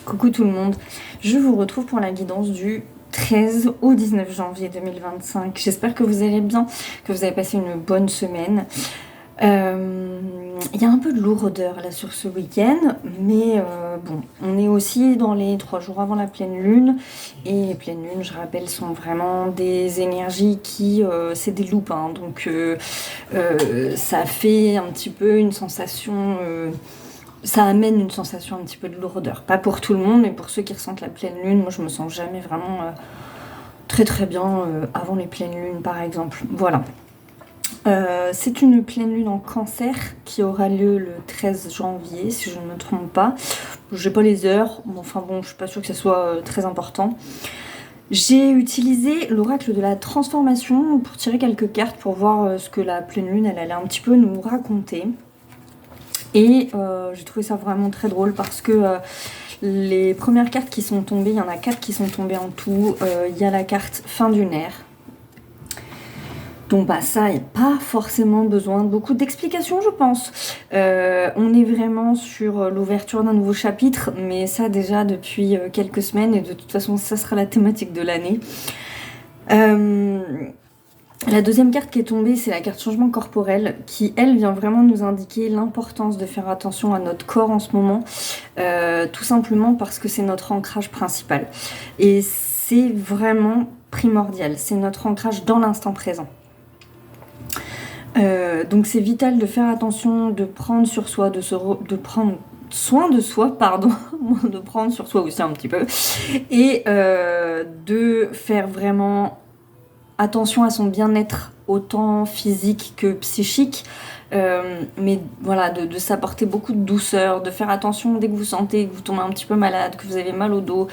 Coucou tout le monde, je vous retrouve pour la guidance du 13 au 19 janvier 2025. J'espère que vous allez bien, que vous avez passé une bonne semaine. Il y a un peu de lourdeur là sur ce week-end, mais bon, on est aussi dans les 3 jours avant la pleine lune. Et les pleines lunes, je rappelle, sont vraiment des énergies qui, c'est des loupes, hein, donc ça fait un petit peu une sensation... ça amène une sensation un petit peu de lourdeur. Pas pour tout le monde, mais pour ceux qui ressentent la pleine lune. Moi, je me sens jamais vraiment très très bien avant les pleines lunes, par exemple. Voilà. C'est une pleine lune en Cancer qui aura lieu le 13 janvier, si je ne me trompe pas. J'ai pas les heures, enfin bon, je suis pas sûre que ça soit très important. J'ai utilisé l'oracle de la transformation pour tirer quelques cartes pour voir ce que la pleine lune, elle allait un petit peu nous raconter. Et j'ai trouvé ça vraiment très drôle parce que les premières cartes qui sont tombées, il y en a 4 qui sont tombées en tout. Il y a la carte fin d'une ère. Donc bah ça, il n'y a pas forcément besoin de beaucoup d'explications, je pense. On est vraiment sur l'ouverture d'un nouveau chapitre, mais ça déjà depuis quelques semaines, et de toute façon ça sera la thématique de l'année. La deuxième carte qui est tombée, c'est la carte changement corporel, qui, elle, vient vraiment nous indiquer l'importance de faire attention à notre corps en ce moment, tout simplement parce que c'est notre ancrage principal. Et c'est vraiment primordial, c'est notre ancrage dans l'instant présent. Donc c'est vital de faire attention, de prendre sur soi, de prendre soin de soi, pardon, de prendre sur soi aussi un petit peu, et de faire vraiment attention à son bien-être, autant physique que psychique, mais voilà, de s'apporter beaucoup de douceur, de faire attention dès que vous sentez que vous tombez un petit peu malade, que vous avez mal au dos,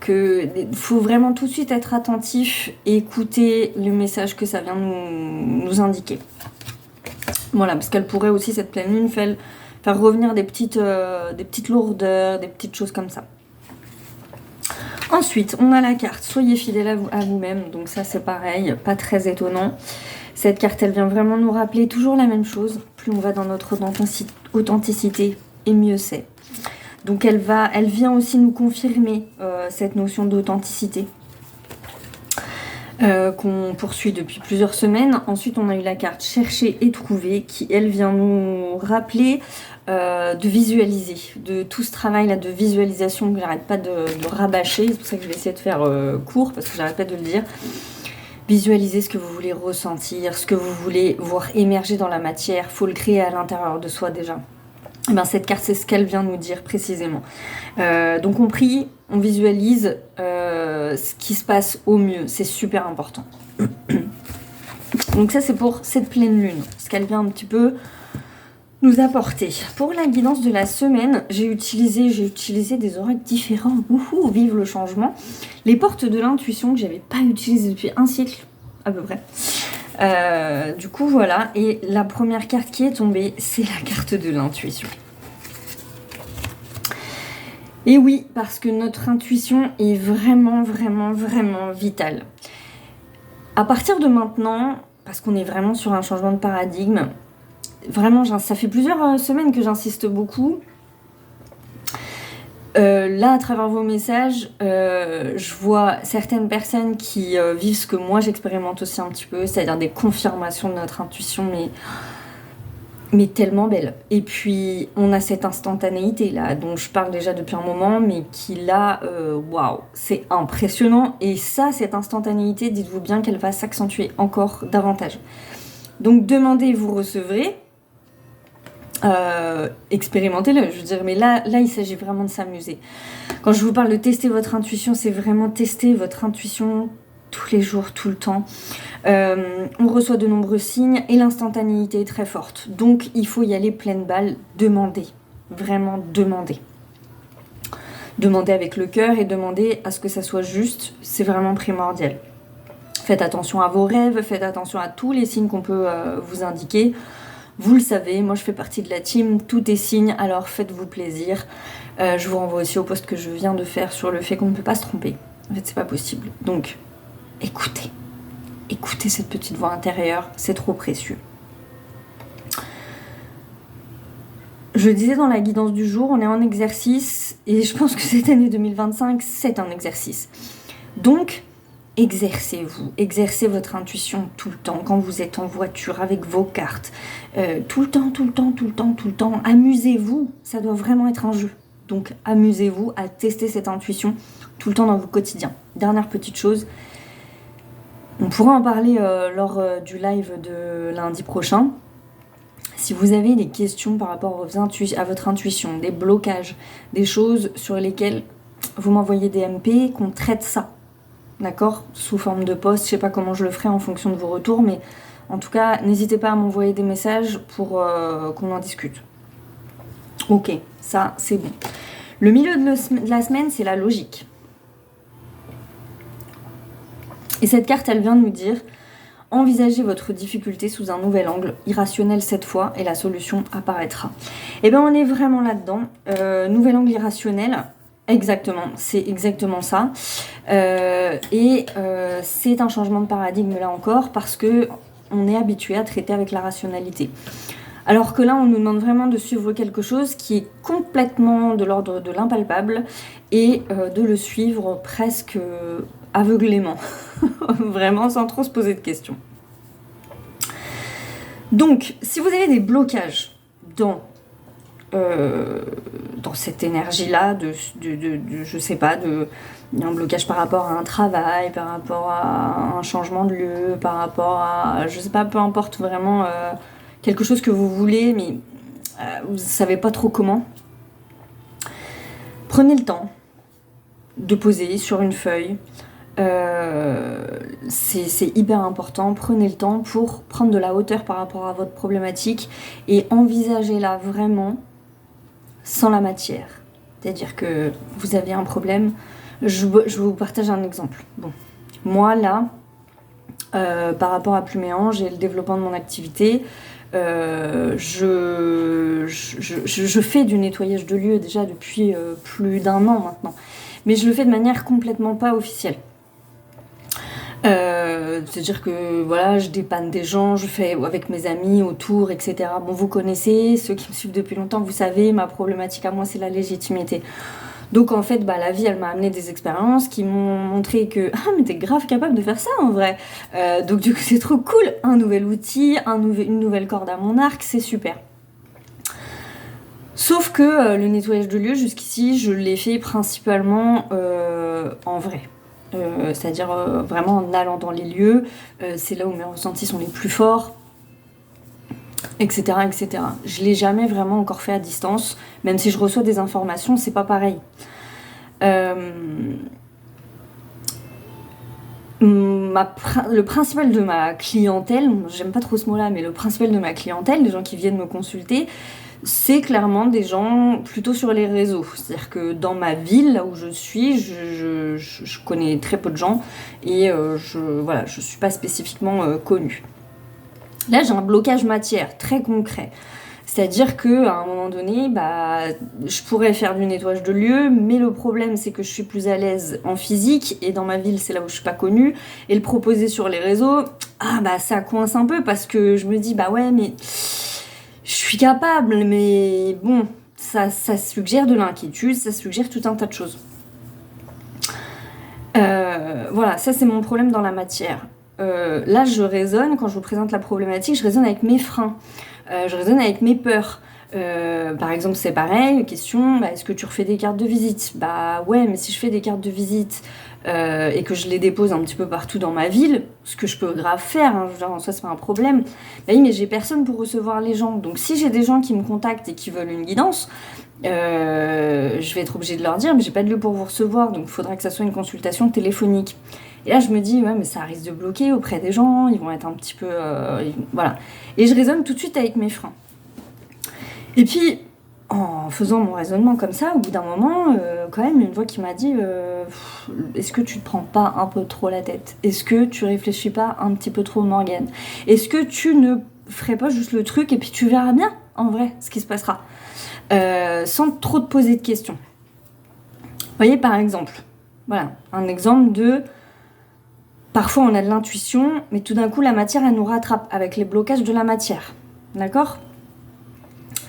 il faut vraiment tout de suite être attentif et écouter le message que ça vient nous indiquer. Voilà, parce qu'elle pourrait aussi, cette pleine lune, faire revenir des petites lourdeurs, des petites choses comme ça. Ensuite, on a la carte « Soyez fidèle à vous-même », donc ça c'est pareil, pas très étonnant. Cette carte, elle vient vraiment nous rappeler toujours la même chose. Plus on va dans notre authenticité, et mieux c'est. Donc elle vient aussi nous confirmer cette notion d'authenticité qu'on poursuit depuis plusieurs semaines. Ensuite, on a eu la carte « Chercher et trouver » qui, elle, vient nous rappeler de visualiser, de tout ce travail là de visualisation que j'arrête pas de rabâcher. C'est pour ça que je vais essayer de faire court, parce que j'arrête pas de le dire. Visualisez ce que vous voulez ressentir, ce que vous voulez voir émerger dans la matière. Faut le créer à l'intérieur de soi déjà. Et ben, cette carte, c'est ce qu'elle vient nous dire précisément. Donc on prie, on visualise ce qui se passe au mieux. C'est super important. Donc ça, c'est pour cette pleine lune, ce qu'elle vient un petit peu nous apporter. Pour la guidance de la semaine, j'ai utilisé des oracles différents. Wouhou, vive le changement. Les portes de l'intuition que j'avais pas utilisées depuis un siècle à peu près. Du coup voilà, et la première carte qui est tombée, c'est la carte de l'intuition. Et oui, parce que notre intuition est vraiment, vraiment, vraiment vitale. À partir de maintenant, parce qu'on est vraiment sur un changement de paradigme, vraiment, ça fait plusieurs semaines que j'insiste beaucoup. Là, à travers vos messages, je vois certaines personnes qui vivent ce que moi j'expérimente aussi un petit peu, c'est-à-dire des confirmations de notre intuition, mais tellement belle. Et puis, on a cette instantanéité là, dont je parle déjà depuis un moment, mais qui là, waouh, c'est impressionnant. Et ça, cette instantanéité, dites-vous bien qu'elle va s'accentuer encore davantage. Donc, demandez, vous recevrez. Expérimentez-le, je veux dire, mais là il s'agit vraiment de s'amuser. Quand je vous parle de tester votre intuition, c'est vraiment tester votre intuition tous les jours, tout le temps. On reçoit de nombreux signes et l'instantanéité est très forte, donc il faut y aller pleine balle. Demandez, vraiment demandez avec le cœur et demandez à ce que ça soit juste. C'est vraiment primordial. Faites attention à vos rêves, faites attention à tous les signes qu'on peut vous indiquer. Vous le savez, moi je fais partie de la team, tout est signe, alors faites-vous plaisir. Je vous renvoie aussi au post que je viens de faire sur le fait qu'on ne peut pas se tromper. En fait, c'est pas possible. Donc, écoutez cette petite voix intérieure, c'est trop précieux. Je disais dans la guidance du jour, on est en exercice, et je pense que cette année 2025, c'est un exercice. Donc, exercez-vous, exercez votre intuition tout le temps, quand vous êtes en voiture avec vos cartes, tout le temps, amusez-vous, ça doit vraiment être un jeu. Donc amusez-vous à tester cette intuition tout le temps dans vos quotidiens. Dernière petite chose, on pourra en parler lors du live de lundi prochain. Si vous avez des questions par rapport à votre intuition, des blocages, des choses sur lesquelles vous m'envoyez des MP, qu'on traite ça. D'accord ? Sous forme de post, je sais pas comment je le ferai en fonction de vos retours, mais en tout cas, n'hésitez pas à m'envoyer des messages pour qu'on en discute. Ok, ça c'est bon. Le milieu de la semaine, c'est la logique. Et cette carte, elle vient de nous dire, envisagez votre difficulté sous un nouvel angle, irrationnel cette fois, et la solution apparaîtra. Et bien on est vraiment là-dedans. Nouvel angle irrationnel. Exactement, c'est exactement ça. C'est un changement de paradigme là encore parce que on est habitué à traiter avec la rationalité. Alors que là, on nous demande vraiment de suivre quelque chose qui est complètement de l'ordre de l'impalpable et de le suivre presque aveuglément, vraiment sans trop se poser de questions. Donc, si vous avez des blocages dans cette énergie-là, je sais pas, il y a un blocage par rapport à un travail, par rapport à un changement de lieu, par rapport à, je sais pas, peu importe vraiment quelque chose que vous voulez, mais vous savez pas trop comment. Prenez le temps de poser sur une feuille. C'est hyper important. Prenez le temps pour prendre de la hauteur par rapport à votre problématique et envisagez-la vraiment sans la matière. C'est-à-dire que vous avez un problème. Je vous partage un exemple. Bon, moi là, par rapport à Pluméange et le développement de mon activité, je fais du nettoyage de lieux déjà depuis plus d'1 an maintenant. Mais je le fais de manière complètement pas officielle. C'est-à-dire que voilà, je dépanne des gens, je fais avec mes amis autour, etc. Bon, vous connaissez, ceux qui me suivent depuis longtemps, vous savez, ma problématique à moi, c'est la légitimité. Donc en fait, la vie, elle m'a amené des expériences qui m'ont montré que mais t'es grave capable de faire ça en vrai. Donc du coup, c'est trop cool, un nouvel outil, une nouvelle corde à mon arc, c'est super. Sauf que le nettoyage de lieux, jusqu'ici, je l'ai fait principalement en vrai. C'est-à-dire vraiment en allant dans les lieux, c'est là où mes ressentis sont les plus forts, etc. etc. Je l'ai jamais vraiment encore fait à distance, même si je reçois des informations, c'est pas pareil. Le principal de ma clientèle, j'aime pas trop ce mot-là, mais le principal de ma clientèle, les gens qui viennent me consulter, c'est clairement des gens plutôt sur les réseaux. C'est-à-dire que dans ma ville, là où je suis, je connais très peu de gens et je suis pas spécifiquement connue. Là, j'ai un blocage matière très concret. C'est-à-dire qu'à un moment donné, je pourrais faire du nettoyage de lieux, mais le problème, c'est que je suis plus à l'aise en physique, et dans ma ville, c'est là où je suis pas connue, et le proposer sur les réseaux, ça coince un peu, parce que je me dis, ouais, mais je suis capable, mais bon, ça suggère de l'inquiétude, ça suggère tout un tas de choses. Voilà, ça c'est mon problème dans la matière. Là, je raisonne, quand je vous présente la problématique, je raisonne avec mes freins. Je raisonne avec mes peurs. Par exemple, c'est pareil, question, est-ce que tu refais des cartes de visite ? Ouais, mais si je fais des cartes de visite et que je les dépose un petit peu partout dans ma ville, ce que je peux grave faire, en soi c'est pas un problème, oui, mais j'ai personne pour recevoir les gens. Donc si j'ai des gens qui me contactent et qui veulent une guidance, je vais être obligée de leur dire, mais j'ai pas de lieu pour vous recevoir, donc il faudra que ça soit une consultation téléphonique. Et là, je me dis, ouais, mais ça risque de bloquer auprès des gens, ils vont être un petit peu... voilà. Et je raisonne tout de suite avec mes freins. Et puis, en faisant mon raisonnement comme ça, au bout d'un moment, quand même, une voix qui m'a dit, est-ce que tu te prends pas un peu trop la tête ? Est-ce que tu réfléchis pas un petit peu trop, Morgane ? Est-ce que tu ne ferais pas juste le truc et puis tu verras bien, en vrai, ce qui se passera ? Sans trop te poser de questions. Vous voyez, par exemple, voilà, un exemple de... Parfois, on a de l'intuition, mais tout d'un coup, la matière, elle nous rattrape avec les blocages de la matière. D'accord ?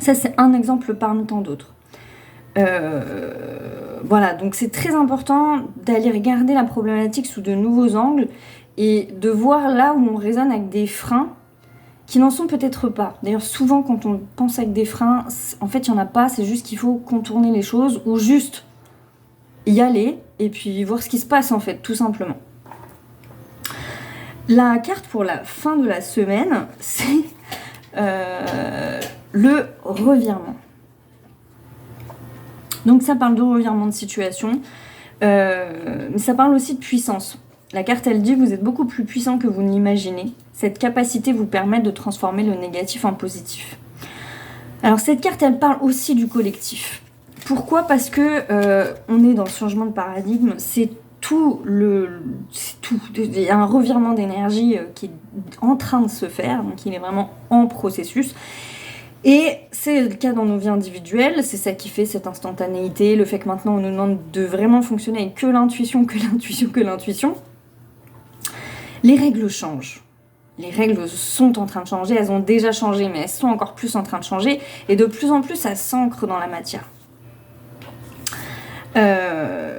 Ça, c'est un exemple parmi tant d'autres. Voilà, donc c'est très important d'aller regarder la problématique sous de nouveaux angles et de voir là où on raisonne avec des freins qui n'en sont peut-être pas. D'ailleurs, souvent, quand on pense avec des freins, en fait, il n'y en a pas, c'est juste qu'il faut contourner les choses ou juste y aller et puis voir ce qui se passe, en fait, tout simplement. La carte pour la fin de la semaine, c'est le revirement. Donc ça parle de revirement de situation, mais ça parle aussi de puissance. La carte, elle dit, vous êtes beaucoup plus puissant que vous ne l'imaginez. Cette capacité vous permet de transformer le négatif en positif. Alors cette carte, elle parle aussi du collectif. Pourquoi ? Parce que on est dans le changement de paradigme, c'est tout. Il y a un revirement d'énergie qui est en train de se faire, donc il est vraiment en processus. Et c'est le cas dans nos vies individuelles, c'est ça qui fait cette instantanéité, le fait que maintenant on nous demande de vraiment fonctionner avec que l'intuition. Les règles changent. Les règles sont en train de changer, elles ont déjà changé, mais elles sont encore plus en train de changer, et de plus en plus ça s'ancre dans la matière.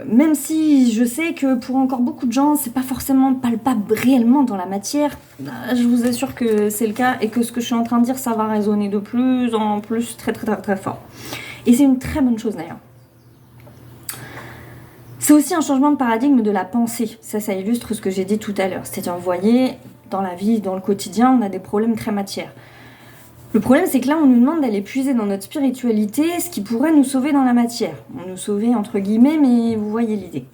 Même si je sais que pour encore beaucoup de gens, c'est pas forcément palpable réellement dans la matière, je vous assure que c'est le cas et que ce que je suis en train de dire, ça va résonner de plus en plus très très très très fort. Et c'est une très bonne chose d'ailleurs. C'est aussi un changement de paradigme de la pensée. Ça illustre ce que j'ai dit tout à l'heure. C'est-à-dire, vous voyez, dans la vie, dans le quotidien, on a des problèmes très matière. Le problème, c'est que là, on nous demande d'aller puiser dans notre spiritualité ce qui pourrait nous sauver dans la matière. On nous sauver entre guillemets, mais vous voyez l'idée.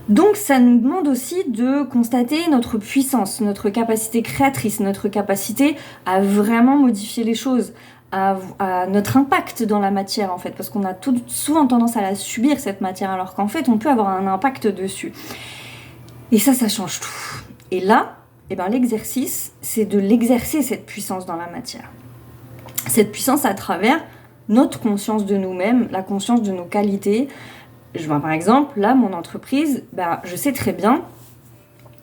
Donc, ça nous demande aussi de constater notre puissance, notre capacité créatrice, notre capacité à vraiment modifier les choses, à notre impact dans la matière, en fait, parce qu'on a souvent tendance à la subir, cette matière, alors qu'en fait, on peut avoir un impact dessus. Et ça change tout. Et là, l'exercice, c'est de l'exercer, cette puissance dans la matière. Cette puissance à travers notre conscience de nous-mêmes, la conscience de nos qualités. Je vois par exemple, là, mon entreprise, je sais très bien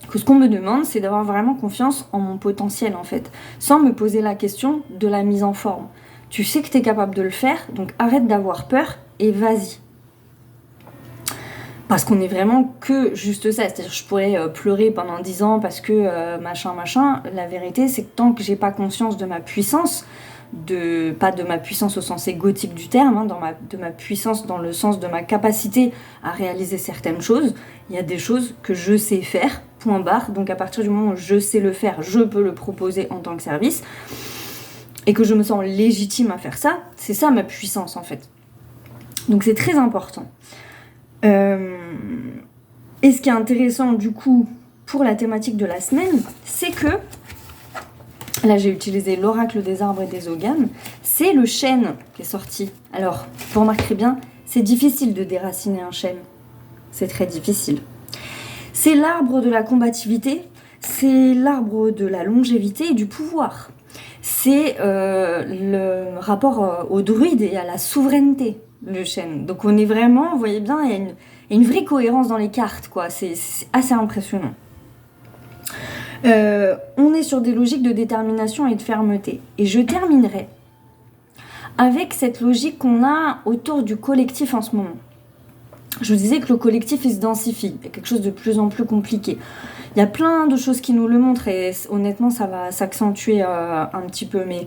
que ce qu'on me demande, c'est d'avoir vraiment confiance en mon potentiel, en fait, sans me poser la question de la mise en forme. Tu sais que tu es capable de le faire, donc arrête d'avoir peur et vas-y. Parce qu'on est vraiment que juste ça, c'est-à-dire je pourrais pleurer pendant 10 ans parce que machin, la vérité c'est que tant que j'ai pas conscience de ma puissance, pas de ma puissance au sens égotique du terme, de ma puissance dans le sens de ma capacité à réaliser certaines choses, il y a des choses que je sais faire, point barre, donc à partir du moment où je sais le faire, je peux le proposer en tant que service, et que je me sens légitime à faire ça, c'est ça ma puissance en fait. Donc c'est très important. Et ce qui est intéressant du coup pour la thématique de la semaine, c'est que là j'ai utilisé l'oracle des arbres et des ogames, c'est le chêne qui est sorti. Alors vous remarquerez bien, c'est difficile de déraciner un chêne, c'est très difficile. C'est l'arbre de la combativité, c'est l'arbre de la longévité et du pouvoir. C'est le rapport aux druides et à la souveraineté. Le chêne. Donc on est vraiment, vous voyez bien, il y a une vraie cohérence dans les cartes, quoi. C'est assez impressionnant. On est sur des logiques de détermination et de fermeté. Et je terminerai avec cette logique qu'on a autour du collectif en ce moment. Je vous disais que le collectif, il se densifie. Il y a quelque chose de plus en plus compliqué. Il y a plein de choses qui nous le montrent et honnêtement, ça va s'accentuer un petit peu, mais...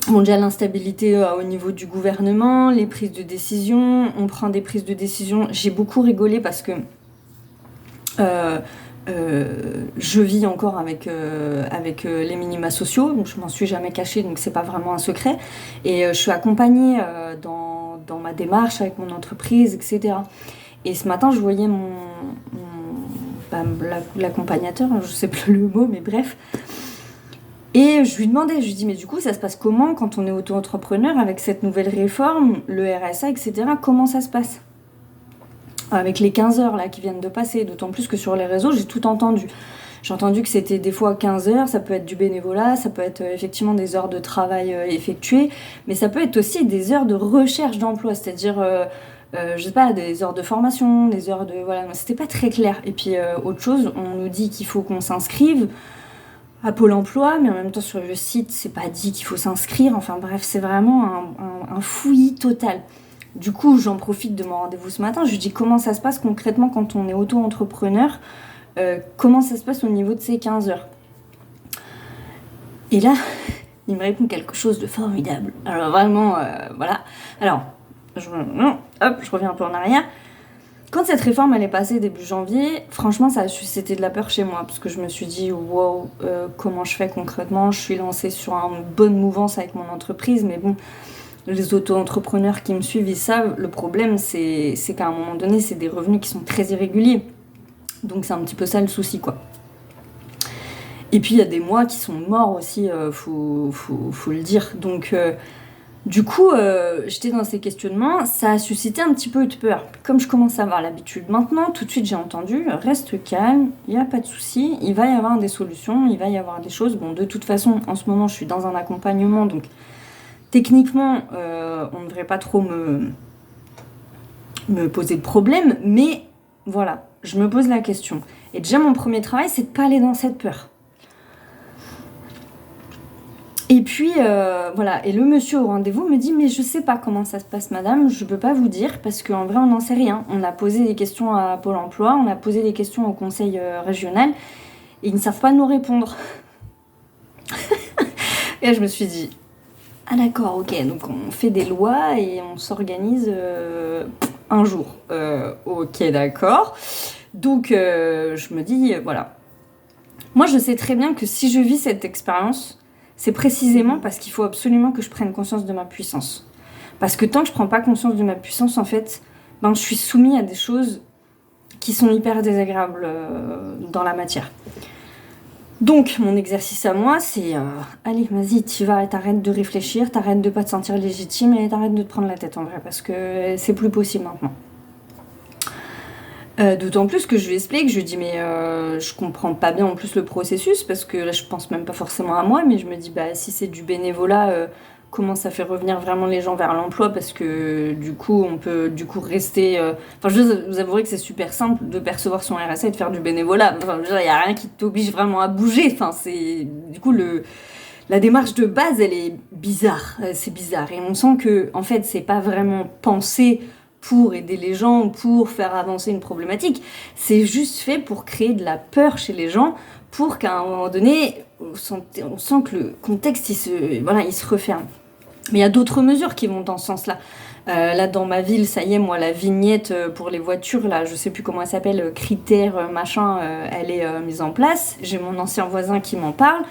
Bon, déjà l'instabilité au niveau du gouvernement, les prises de décision, on prend des prises de décision. J'ai beaucoup rigolé parce que je vis encore avec les minima sociaux, donc je m'en suis jamais cachée, donc c'est pas vraiment un secret. Et je suis accompagnée dans ma démarche avec mon entreprise, etc. Et ce matin, je voyais l'accompagnateur, je sais plus le mot, mais bref. Et je lui demandais, je lui dis, mais du coup, ça se passe comment quand on est auto-entrepreneur avec cette nouvelle réforme, le RSA, etc. Comment ça se passe ? Avec les 15 heures là qui viennent de passer, d'autant plus que sur les réseaux, j'ai tout entendu. J'ai entendu que c'était des fois 15 heures, ça peut être du bénévolat, ça peut être effectivement des heures de travail effectuées, mais ça peut être aussi des heures de recherche d'emploi, c'est-à-dire, je sais pas, des heures de formation, des heures de... Voilà, c'était pas très clair. Et puis, autre chose, on nous dit qu'il faut qu'on s'inscrive. à Pôle emploi, mais en même temps sur le site, c'est pas dit qu'il faut s'inscrire. Enfin bref, c'est vraiment un fouillis total. Du coup, j'en profite de mon rendez-vous ce matin. Je lui dis comment ça se passe concrètement quand on est auto-entrepreneur, comment ça se passe au niveau de ces 15 heures. Et là, il me répond quelque chose de formidable. Alors vraiment, voilà. Alors, je reviens un peu en arrière. Quand cette réforme elle est passée début janvier, franchement ça a suscité de la peur chez moi parce que je me suis dit wow, comment je fais concrètement? Je suis lancée sur une bonne mouvance avec mon entreprise, mais bon, les auto-entrepreneurs qui me suivent, ils savent, le problème c'est qu'à un moment donné, c'est des revenus qui sont très irréguliers. Donc c'est un petit peu ça le souci, quoi. Et puis il y a des mois qui sont morts aussi, faut le dire. Donc du coup, j'étais dans ces questionnements, ça a suscité un petit peu de peur. Comme je commence à avoir l'habitude maintenant, tout de suite j'ai entendu, reste calme, il n'y a pas de souci, il va y avoir des solutions, il va y avoir des choses. Bon, de toute façon, en ce moment, je suis dans un accompagnement, donc techniquement, on ne devrait pas trop me poser de problème, mais voilà, je me pose la question. Et déjà, mon premier travail, c'est de ne pas aller dans cette peur. Et puis, voilà, et le monsieur au rendez-vous me dit « Mais je sais pas comment ça se passe, madame, je peux pas vous dire, parce qu'en vrai, on n'en sait rien. On a posé des questions à Pôle emploi, on a posé des questions au conseil régional, et ils ne savent pas nous répondre. » Et là, je me suis dit « Ah d'accord, ok, donc on fait des lois et on s'organise un jour. Ok, d'accord. » Donc, je me dis, voilà. Moi, je sais très bien que si je vis cette expérience, c'est précisément parce qu'il faut absolument que je prenne conscience de ma puissance. Parce que tant que je prends pas conscience de ma puissance, en fait, je suis soumise à des choses qui sont hyper désagréables dans la matière. Donc, mon exercice à moi, c'est allez, vas-y, t'y vas, t'arrêtes de réfléchir, t'arrêtes de pas te sentir légitime et t'arrêtes de te prendre la tête en vrai, parce que c'est plus possible maintenant. D'autant plus que je lui explique, je lui dis mais je comprends pas bien en plus le processus parce que là je pense même pas forcément à moi, mais je me dis bah si c'est du bénévolat, comment ça fait revenir vraiment les gens vers l'emploi, parce que du coup on peut du coup rester. Enfin je vous avouerai que c'est super simple de percevoir son RSA et de faire du bénévolat. Enfin je veux dire, il y a rien qui t'oblige vraiment à bouger. Enfin c'est du coup la démarche de base elle est bizarre, c'est bizarre et on sent que en fait c'est pas vraiment pensé pour aider les gens, pour faire avancer une problématique. C'est juste fait pour créer de la peur chez les gens, pour qu'à un moment donné, on sent que le contexte, il se referme. Mais il y a d'autres mesures qui vont dans ce sens-là. Là, dans ma ville, ça y est, moi, la vignette pour les voitures, là, je sais plus comment elle s'appelle, critères, machin, elle est mise en place. J'ai mon ancien voisin qui m'en parle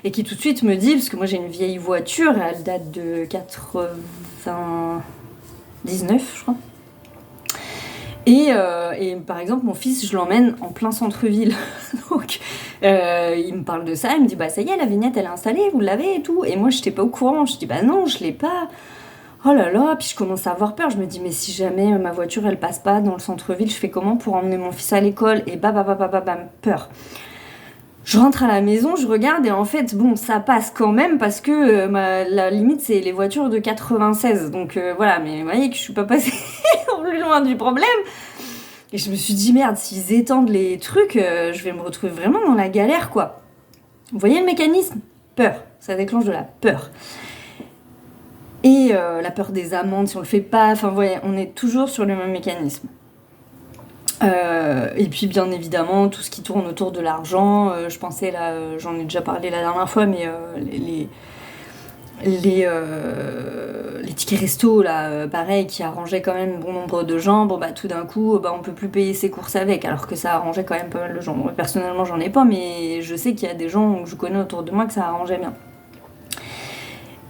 et qui tout de suite me dit, parce que moi j'ai une vieille voiture, elle date de 99, je crois. Et par exemple, mon fils, je l'emmène en plein centre-ville. Donc, il me parle de ça, il me dit bah ça y est, la vignette elle est installée, vous l'avez et tout. Et moi, je n'étais pas au courant. Je dis bah non, je l'ai pas. Oh là là, puis je commence à avoir peur. Je me dis mais si jamais ma voiture elle passe pas dans le centre-ville, je fais comment pour emmener mon fils à l'école? Et bam, peur. Je rentre à la maison, je regarde et en fait, bon, ça passe quand même parce que la limite, c'est les voitures de 96. Donc voilà, mais vous voyez que je suis pas passée au plus loin du problème. Et je me suis dit, merde, s'ils étendent les trucs, je vais me retrouver vraiment dans la galère, quoi. Vous voyez le mécanisme? Peur. Ça déclenche de la peur. Et la peur des amendes si on le fait pas. Enfin, vous voyez, on est toujours sur le même mécanisme. Et puis bien évidemment tout ce qui tourne autour de l'argent, je pensais là, j'en ai déjà parlé la dernière fois, mais les tickets resto là, pareil, qui arrangeaient quand même bon nombre de gens, bon bah tout d'un coup on peut plus payer ses courses avec, alors que ça arrangeait quand même pas mal de gens. Moi, personnellement j'en ai pas, mais je sais qu'il y a des gens que je connais autour de moi que ça arrangeait bien.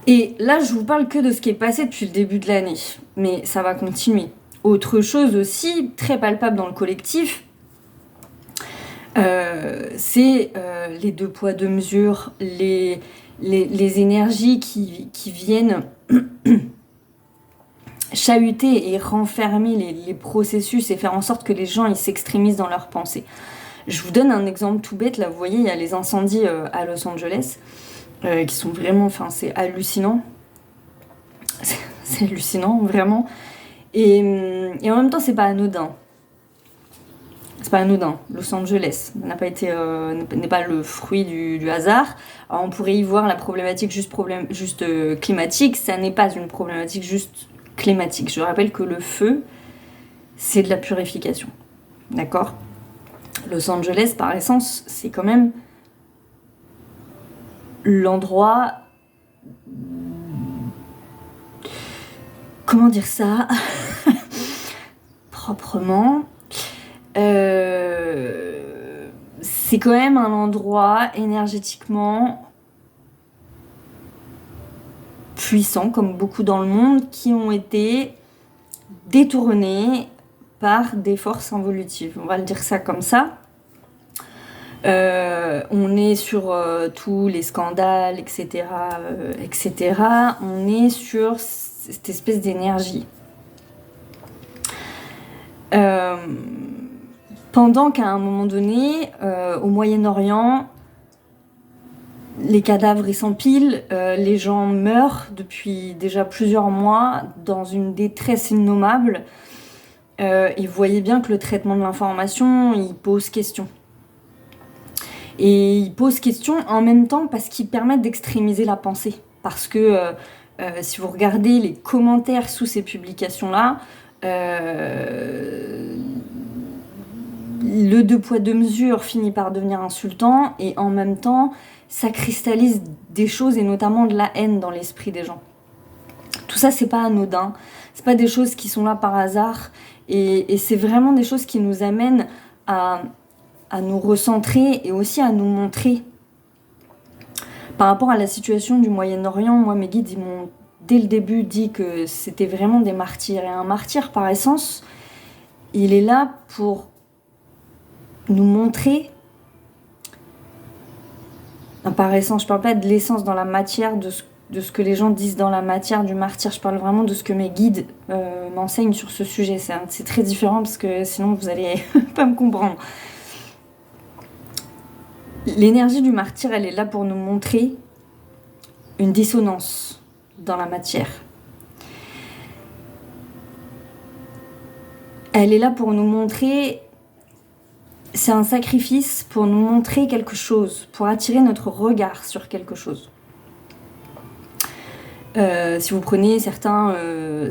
Et là je vous parle que de ce qui est passé depuis le début de l'année, mais ça va continuer. Autre chose aussi, très palpable dans le collectif, c'est les 2 poids 2 mesures, les énergies qui viennent chahuter et renfermer les processus et faire en sorte que les gens ils s'extrémisent dans leurs pensées. Je vous donne un exemple tout bête, là vous voyez, il y a les incendies à Los Angeles, qui sont vraiment, enfin c'est hallucinant. C'est hallucinant, vraiment. Et en même temps, c'est pas anodin. C'est pas anodin. Los Angeles n'est pas le fruit du hasard. Alors, on pourrait y voir la problématique juste climatique. Ça n'est pas une problématique juste climatique. Je rappelle que le feu, c'est de la purification. D'accord ? Los Angeles, par essence, c'est quand même l'endroit... Comment dire ça proprement. C'est quand même un endroit énergétiquement puissant, comme beaucoup dans le monde, qui ont été détournés par des forces involutives. On va le dire ça comme ça. On est sur tous les scandales, etc., etc. On est sur cette espèce d'énergie. Pendant qu'à un moment donné, au Moyen-Orient, les cadavres ils s'empilent, les gens meurent depuis déjà plusieurs mois dans une détresse innommable. Et vous voyez bien que le traitement de l'information, il pose question. Et il pose question en même temps parce qu'il permet d'extrémiser la pensée. Parce que si vous regardez les commentaires sous ces publications-là, le deux poids deux mesures finit par devenir insultant et en même temps ça cristallise des choses et notamment de la haine dans l'esprit des gens. Tout ça c'est pas anodin, c'est pas des choses qui sont là par hasard et c'est vraiment des choses qui nous amènent à nous recentrer et aussi à nous montrer. Par rapport à la situation du Moyen-Orient, moi mes guides ils m'ont dès le début dit que c'était vraiment des martyrs et un martyr par essence il est là pour nous montrer, par essence, je parle pas de l'essence dans la matière, de ce que les gens disent dans la matière du martyr, je parle vraiment de ce que mes guides m'enseignent sur ce sujet. C'est très différent parce que sinon vous allez pas me comprendre. L'énergie du martyr, elle est là pour nous montrer une dissonance dans la matière. Elle est là pour nous montrer... C'est un sacrifice pour nous montrer quelque chose, pour attirer notre regard sur quelque chose. Si vous prenez certains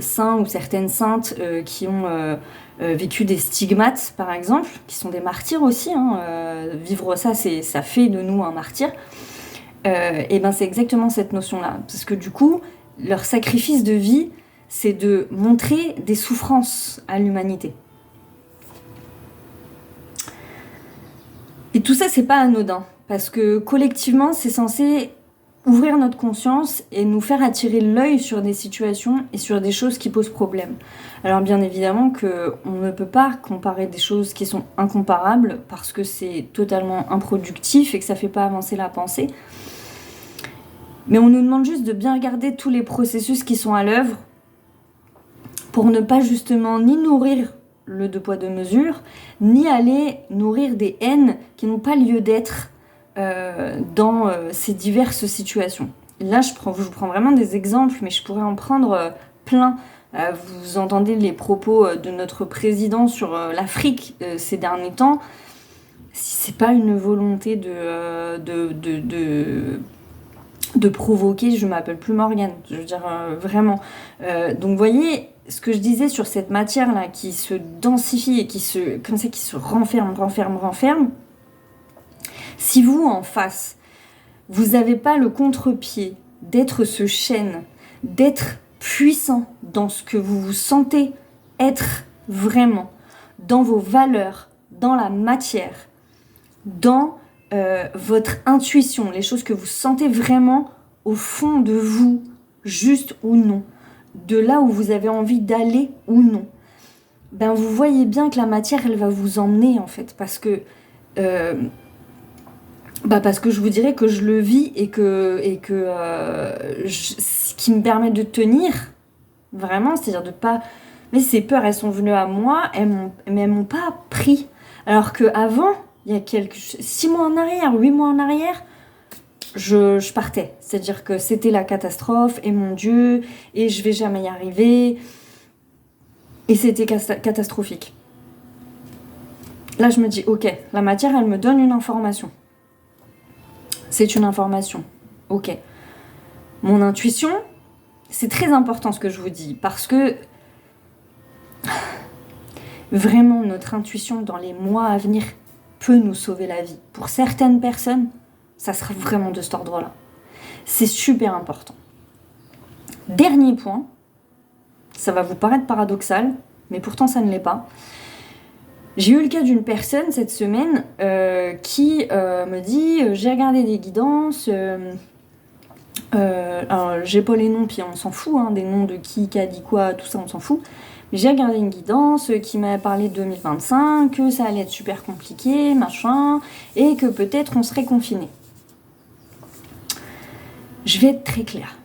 saints ou certaines saintes qui ont vécu des stigmates, par exemple, qui sont des martyrs aussi, vivre ça, ça fait de nous un martyr, et ben c'est exactement cette notion-là. Parce que du coup, leur sacrifice de vie, c'est de montrer des souffrances à l'humanité. Et tout ça, c'est pas anodin, parce que collectivement, c'est censé ouvrir notre conscience et nous faire attirer l'œil sur des situations et sur des choses qui posent problème. Alors bien évidemment qu'on ne peut pas comparer des choses qui sont incomparables, parce que c'est totalement improductif et que ça fait pas avancer la pensée. Mais on nous demande juste de bien regarder tous les processus qui sont à l'œuvre, pour ne pas justement ni nourrir le deux poids deux mesures, ni aller nourrir des haines qui n'ont pas lieu d'être dans ces diverses situations. Là, je vous prends vraiment des exemples, mais je pourrais en prendre plein. Vous entendez les propos de notre président sur l'Afrique ces derniers temps. Si c'est pas une volonté de provoquer, je m'appelle plus Morgane, je veux dire vraiment. Donc vous voyez, ce que je disais sur cette matière-là qui se densifie et qui se renferme, si vous, en face, vous n'avez pas le contre-pied d'être ce chêne, d'être puissant dans ce que vous vous sentez être vraiment, dans vos valeurs, dans la matière, dans votre intuition, les choses que vous sentez vraiment au fond de vous, juste ou non, de là où vous avez envie d'aller ou non, ben vous voyez bien que la matière, elle va vous emmener en fait, parce que je vous dirais que je le vis et que ce qui me permet de tenir, vraiment, c'est-à-dire de pas... Mais ces peurs, elles sont venues à moi, mais elles m'ont pas pris. Alors qu'avant, il y a 6 mois en arrière, 8 mois en arrière, je partais. C'est-à-dire que c'était la catastrophe, et mon Dieu, et je vais jamais y arriver. Et c'était catastrophique. là je me dis, ok, la matière, elle me donne une information. C'est une information. Ok. Mon intuition, c'est très important ce que je vous dis, parce que vraiment, notre intuition dans les mois à venir peut nous sauver la vie. Pour certaines personnes, ça sera vraiment de cet ordre-là. C'est super important. Dernier point, ça va vous paraître paradoxal, mais pourtant ça ne l'est pas. J'ai eu le cas d'une personne cette semaine qui me dit j'ai regardé des guidances, alors j'ai pas les noms, puis on s'en fout, hein, des noms de qui a dit quoi, tout ça on s'en fout. Mais j'ai regardé une guidance qui m'a parlé de 2025, que ça allait être super compliqué, machin, et que peut-être on serait confiné. Je vais être très claire.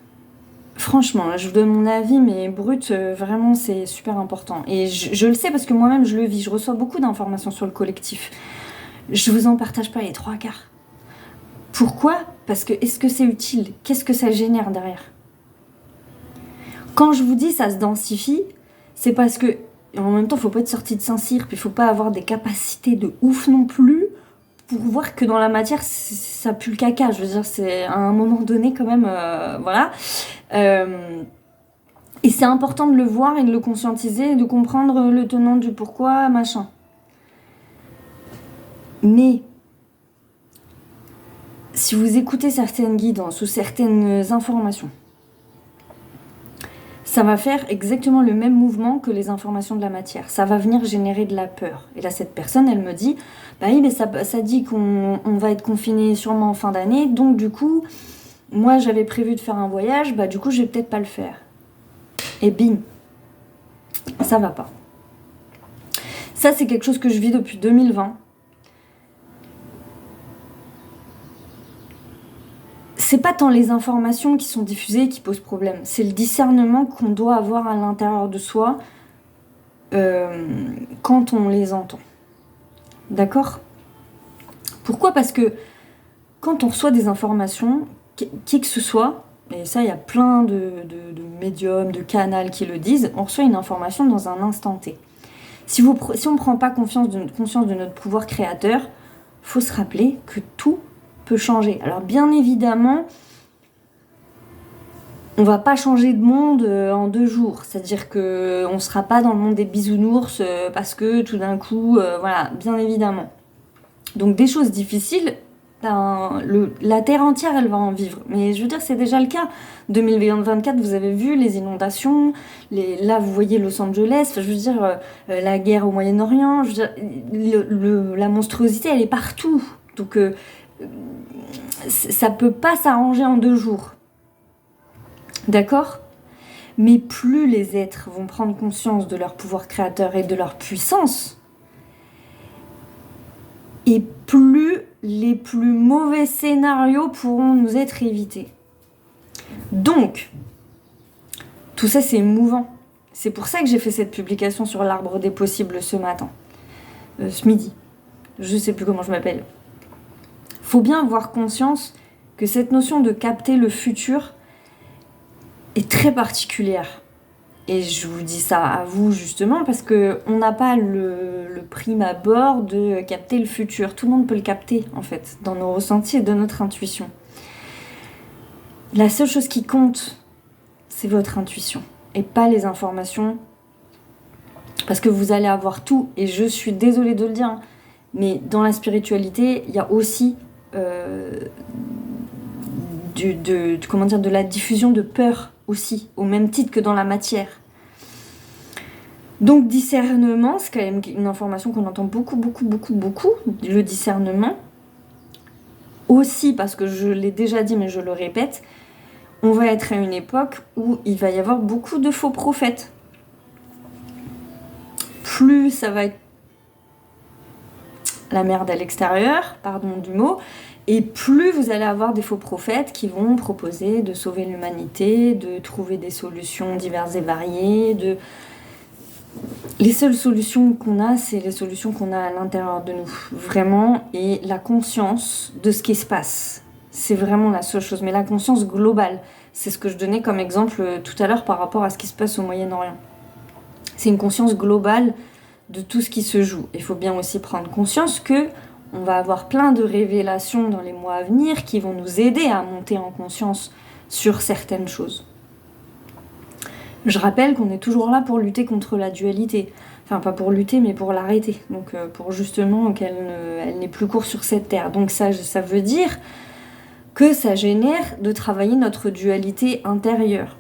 Franchement, là, je vous donne mon avis, mais brut, vraiment, c'est super important. Et je le sais parce que moi-même, je le vis. Je reçois beaucoup d'informations sur le collectif. Je vous en partage pas les 3/4. Pourquoi ? Parce que, est-ce que c'est utile ? Qu'est-ce que ça génère derrière ? Quand je vous dis ça se densifie, c'est parce que, en même temps, faut pas être sorti de Saint-Cyr, puis faut pas avoir des capacités de ouf non plus pour voir que dans la matière, ça pue le caca. Je veux dire, c'est à un moment donné quand même, voilà. Et c'est important de le voir et de le conscientiser, et de comprendre le tenant du pourquoi, machin. Mais si vous écoutez certaines guidances ou certaines informations, ça va faire exactement le même mouvement que les informations de la matière. Ça va venir générer de la peur. Et là, cette personne, elle me dit, bah oui, mais ça dit qu'on va être confiné sûrement en fin d'année, donc du coup, moi, j'avais prévu de faire un voyage, bah du coup, je vais peut-être pas le faire. Et bim, ça va pas. Ça, c'est quelque chose que je vis depuis 2020. C'est pas tant les informations qui sont diffusées qui posent problème, c'est le discernement qu'on doit avoir à l'intérieur de soi quand on les entend. D'accord ? Pourquoi ? Parce que quand on reçoit des informations, qui que ce soit, et ça il y a plein de médiums, de canals qui le disent, on reçoit une information dans un instant T. Si on ne prend pas conscience de notre pouvoir créateur, faut se rappeler que tout peut changer. Alors bien évidemment, on va pas changer de monde en 2 jours. C'est-à-dire qu'on ne sera pas dans le monde des bisounours parce que tout d'un coup, voilà, bien évidemment. Donc des choses difficiles, la Terre entière, elle va en vivre. Mais je veux dire, c'est déjà le cas. 2024, vous avez vu les inondations, là vous voyez Los Angeles, je veux dire, la guerre au Moyen-Orient, je veux dire, la monstruosité, elle est partout. Donc ça peut pas s'arranger en 2 jours. D'accord ? Mais plus les êtres vont prendre conscience de leur pouvoir créateur et de leur puissance, et plus les plus mauvais scénarios pourront nous être évités. Donc, tout ça c'est mouvant. C'est pour ça que j'ai fait cette publication sur l'arbre des possibles ce matin. Ce midi. Je sais plus comment je m'appelle. Faut bien avoir conscience que cette notion de capter le futur est très particulière. Et je vous dis ça à vous justement parce qu'on n'a pas le prime abord de capter le futur. Tout le monde peut le capter en fait, dans nos ressentis et dans notre intuition. La seule chose qui compte, c'est votre intuition et pas les informations. Parce que vous allez avoir tout, et je suis désolée de le dire, hein, mais dans la spiritualité, il y a aussi de la diffusion de peur aussi, au même titre que dans la matière. Donc discernement, c'est quand même une information qu'on entend beaucoup, le discernement. Aussi, parce que je l'ai déjà dit, mais je le répète, on va être à une époque où il va y avoir beaucoup de faux prophètes. Plus ça va être la merde à l'extérieur, pardon du mot, et plus vous allez avoir des faux prophètes qui vont proposer de sauver l'humanité, de trouver des solutions diverses et variées, Les seules solutions qu'on a, c'est les solutions qu'on a à l'intérieur de nous, vraiment, et la conscience de ce qui se passe. C'est vraiment la seule chose, mais la conscience globale, c'est ce que je donnais comme exemple tout à l'heure par rapport à ce qui se passe au Moyen-Orient. C'est une conscience globale de tout ce qui se joue. Il faut bien aussi prendre conscience que on va avoir plein de révélations dans les mois à venir qui vont nous aider à monter en conscience sur certaines choses. Je rappelle qu'on est toujours là pour lutter contre la dualité. Enfin, pas pour lutter, mais pour l'arrêter. Donc, pour justement qu'elle n'ait plus cours sur cette terre. Donc, ça veut dire que ça génère de travailler notre dualité intérieure.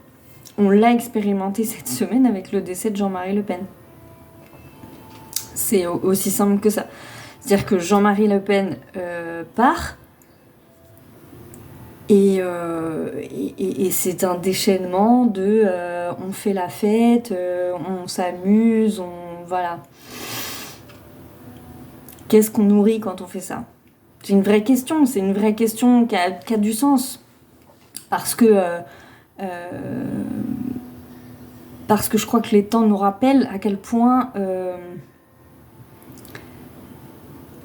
On l'a expérimenté cette semaine avec le décès de Jean-Marie Le Pen. C'est aussi simple que ça. C'est-à-dire que Jean-Marie Le Pen part, et c'est un déchaînement de on fait la fête, on s'amuse, voilà. Qu'est-ce qu'on nourrit quand on fait ça ? C'est une vraie question qui a du sens. Parce que je crois que les temps nous rappellent à quel point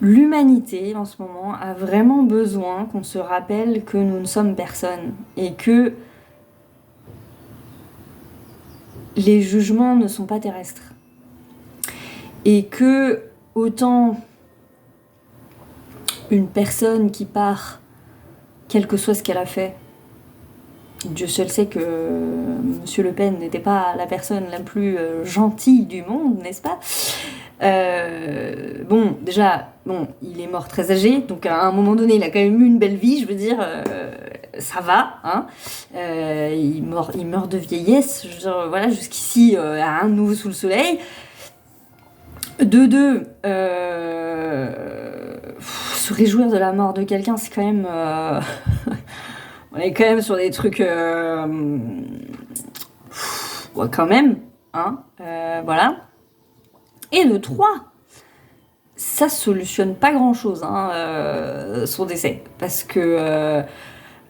l'humanité, en ce moment, a vraiment besoin qu'on se rappelle que nous ne sommes personne et que les jugements ne sont pas terrestres. Et que, autant une personne qui part, quel que soit ce qu'elle a fait, Dieu seul sait que Monsieur Le Pen n'était pas la personne la plus gentille du monde, n'est-ce pas ? Il est mort très âgé, donc à un moment donné, il a quand même eu une belle vie, je veux dire, ça va, hein. Il meurt de vieillesse, je veux dire, voilà, jusqu'ici, à un nouveau sous le soleil. Se réjouir de la mort de quelqu'un, c'est quand même... on est quand même sur des trucs... quand même, hein, voilà. Et de 3, ça solutionne pas grand-chose, hein, son décès. Parce que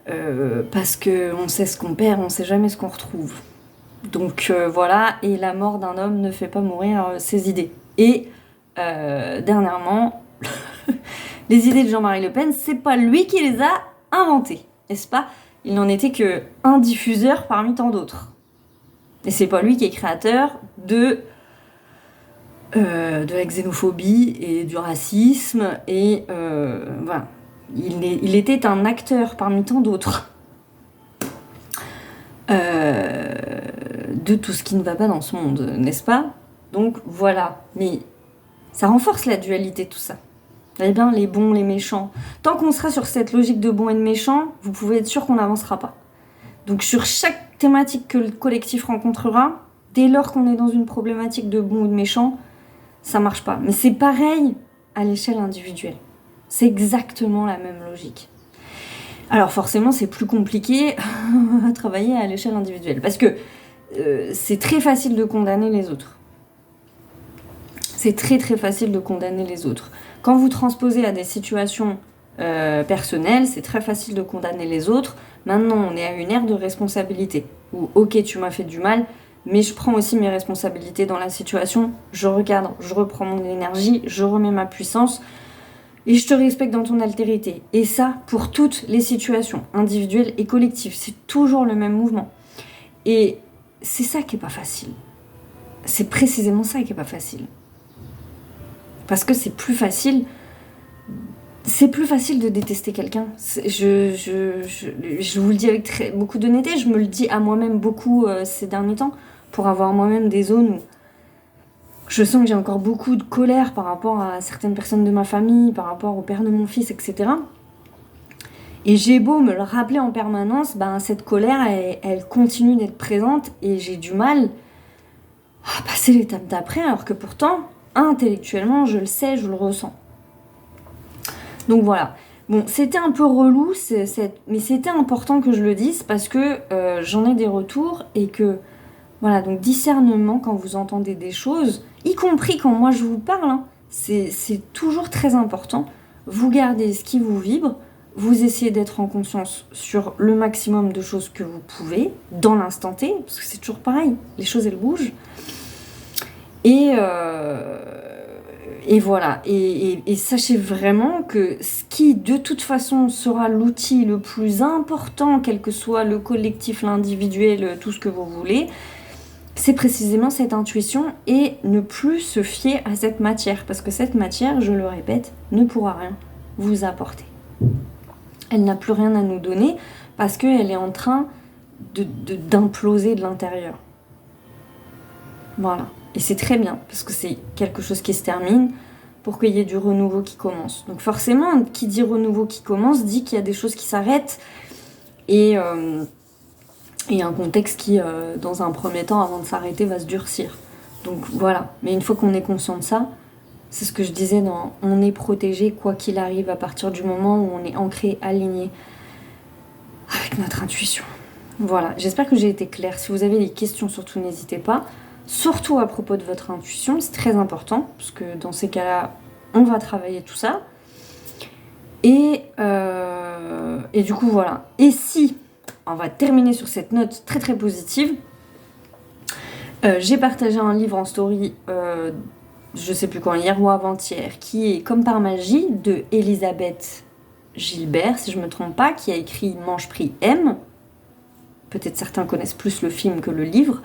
on sait ce qu'on perd, on sait jamais ce qu'on retrouve. Donc voilà, et la mort d'un homme ne fait pas mourir ses idées. Et dernièrement, les idées de Jean-Marie Le Pen, c'est pas lui qui les a inventées, n'est-ce pas ? Il n'en était qu'un diffuseur parmi tant d'autres. Et c'est pas lui qui est créateur de la xénophobie et du racisme, et voilà. Il était un acteur parmi tant d'autres de tout ce qui ne va pas dans ce monde, n'est-ce pas ? Donc voilà, mais ça renforce la dualité, tout ça. Vous voyez bien, les bons, les méchants. Tant qu'on sera sur cette logique de bons et de méchants, vous pouvez être sûr qu'on n'avancera pas. Donc sur chaque thématique que le collectif rencontrera, dès lors qu'on est dans une problématique de bons ou de méchants, ça marche pas. Mais c'est pareil à l'échelle individuelle. C'est exactement la même logique. Alors forcément, c'est plus compliqué à travailler à l'échelle individuelle. Parce que c'est très facile de condamner les autres. C'est très très facile de condamner les autres. Quand vous transposez à des situations personnelles, c'est très facile de condamner les autres. Maintenant, on est à une ère de responsabilité. Où, ok, tu m'as fait du mal, mais je prends aussi mes responsabilités dans la situation, je recadre, je reprends mon énergie, je remets ma puissance, et je te respecte dans ton altérité. Et ça, pour toutes les situations, individuelles et collectives, c'est toujours le même mouvement. Et c'est ça qui est pas facile. C'est précisément ça qui est pas facile. Parce que c'est plus facile de détester quelqu'un. Je vous le dis avec beaucoup d'honnêteté, je me le dis à moi-même beaucoup ces derniers temps, pour avoir moi-même des zones où je sens que j'ai encore beaucoup de colère par rapport à certaines personnes de ma famille, par rapport au père de mon fils, etc. Et j'ai beau me le rappeler en permanence, cette colère, elle continue d'être présente, et j'ai du mal à passer l'étape d'après, alors que pourtant, intellectuellement, je le sais, je le ressens. Donc voilà. Bon, c'était un peu relou, mais c'était important que je le dise, parce que j'en ai des retours, et que, voilà, donc discernement quand vous entendez des choses, y compris quand moi je vous parle, hein, c'est toujours très important. Vous gardez ce qui vous vibre, vous essayez d'être en conscience sur le maximum de choses que vous pouvez, dans l'instant T, parce que c'est toujours pareil, les choses elles bougent. Et voilà, et sachez vraiment que ce qui de toute façon sera l'outil le plus important, quel que soit le collectif, l'individuel, tout ce que vous voulez, c'est précisément cette intuition et ne plus se fier à cette matière. Parce que cette matière, je le répète, ne pourra rien vous apporter. Elle n'a plus rien à nous donner parce qu'elle est en train d'imploser de l'intérieur. Voilà. Et c'est très bien, parce que c'est quelque chose qui se termine pour qu'il y ait du renouveau qui commence. Donc forcément, qui dit renouveau qui commence, dit qu'il y a des choses qui s'arrêtent et un contexte qui, dans un premier temps, avant de s'arrêter, va se durcir. Donc voilà. Mais une fois qu'on est conscient de ça, c'est ce que je disais dans « on est protégé quoi qu'il arrive à partir du moment où on est ancré, aligné avec notre intuition ». Voilà, j'espère que j'ai été claire. Si vous avez des questions, surtout n'hésitez pas. Surtout à propos de votre intuition, c'est très important, parce que dans ces cas-là, on va travailler tout ça. Et du coup, voilà. Et si, on va terminer sur cette note très très positive, j'ai partagé un livre en story, je sais plus quand, hier ou avant-hier, qui est Comme par magie, de Elisabeth Gilbert, si je me trompe pas, qui a écrit Mange, prie, aime. Peut-être certains connaissent plus le film que le livre.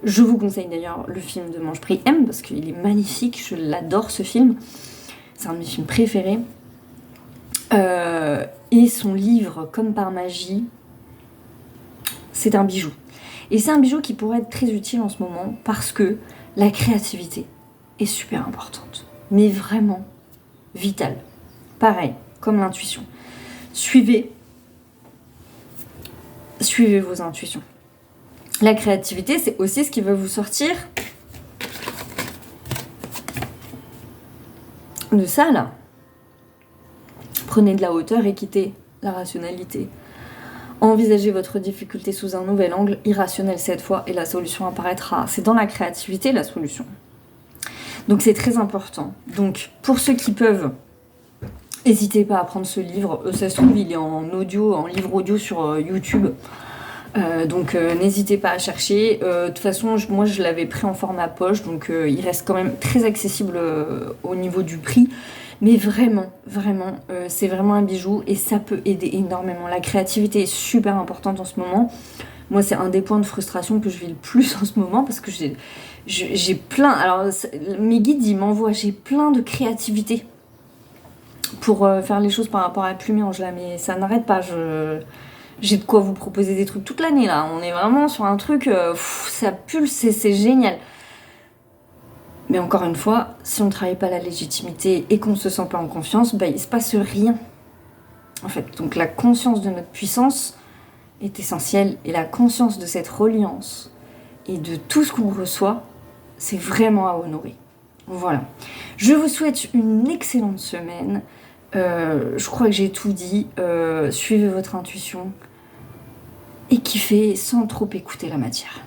Je vous conseille d'ailleurs le film de Mange, prie, aime, parce qu'il est magnifique, je l'adore ce film. C'est un de mes films préférés. Et son livre, Comme par magie, c'est un bijou. Et c'est un bijou qui pourrait être très utile en ce moment, parce que la créativité est super importante. Mais vraiment vitale. Pareil, comme l'intuition. Suivez vos intuitions. La créativité, c'est aussi ce qui va vous sortir de ça, là. Prenez de la hauteur et quittez la rationalité. Envisagez votre difficulté sous un nouvel angle, irrationnel cette fois, et la solution apparaîtra. C'est dans la créativité, la solution. Donc c'est très important. Donc, pour ceux qui peuvent, n'hésitez pas à prendre ce livre. Ça se trouve, il est en audio, en livre audio sur YouTube. Donc n'hésitez pas à chercher. De toute façon, moi je l'avais pris en format poche, donc il reste quand même très accessible au niveau du prix. Mais vraiment, c'est vraiment un bijou et ça peut aider énormément. La créativité est super importante en ce moment. Moi, c'est un des points de frustration que je vis le plus en ce moment parce que j'ai plein... Alors, mes guides, ils m'envoient, j'ai plein de créativité pour faire les choses par rapport à la plume-mélange là, mais ça n'arrête pas. J'ai de quoi vous proposer des trucs toute l'année là. On est vraiment sur un truc, ça pulse, c'est génial. Mais encore une fois, si on ne travaille pas la légitimité et qu'on ne se sent pas en confiance, bah, il se passe rien. En fait, donc la conscience de notre puissance est essentielle et la conscience de cette reliance et de tout ce qu'on reçoit, c'est vraiment à honorer. Voilà. Je vous souhaite une excellente semaine. Je crois que j'ai tout dit. Suivez votre intuition et kiffez sans trop écouter la matière.